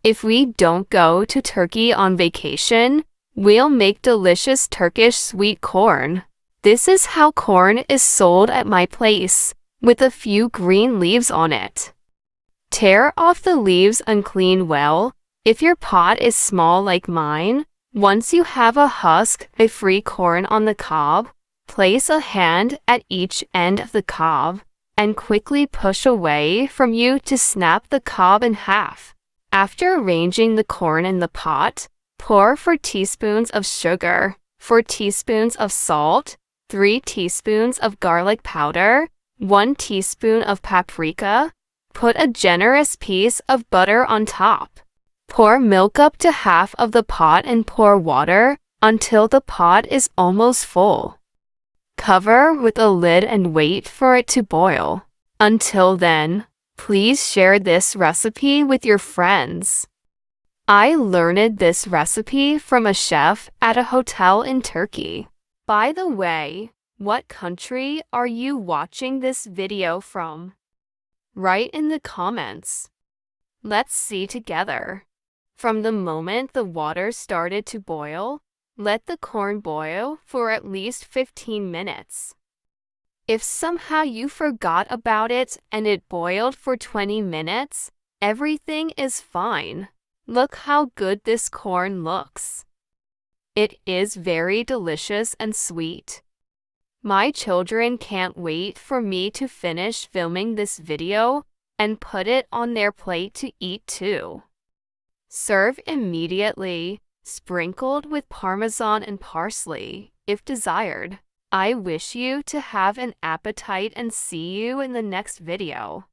If we don't go to Turkey on vacation, we'll make delicious Turkish sweet corn. This is how corn is sold at my place, with a few green leaves on it. Tear off the leaves and clean well. If your pot is small like mine, once you have a husk-free corn on the cob, place a hand at each end of the cob and quickly push away from you to snap the cob in half. After arranging the corn in the pot, pour 4 teaspoons of sugar, 4 teaspoons of salt, 3 teaspoons of garlic powder, 1 teaspoon of paprika. Put a generous piece of butter on top. Pour milk up to half of the pot and pour water until the pot is almost full. Cover with a lid and wait for it to boil. Until then, please share this recipe with your friends. I learned this recipe from a chef at a hotel in Turkey. By the way, what country are you watching this video from? Write in the comments. Let's see together. From the moment the water started to boil, let the corn boil for at least 15 minutes. If somehow you forgot about it and it boiled for 20 minutes, everything is fine. Look how good this corn looks. It is very delicious and sweet. My children can't wait for me to finish filming this video and put it on their plate to eat too. Serve immediately, sprinkled with parmesan and parsley, if desired. I wish you to have an appetite and see you in the next video.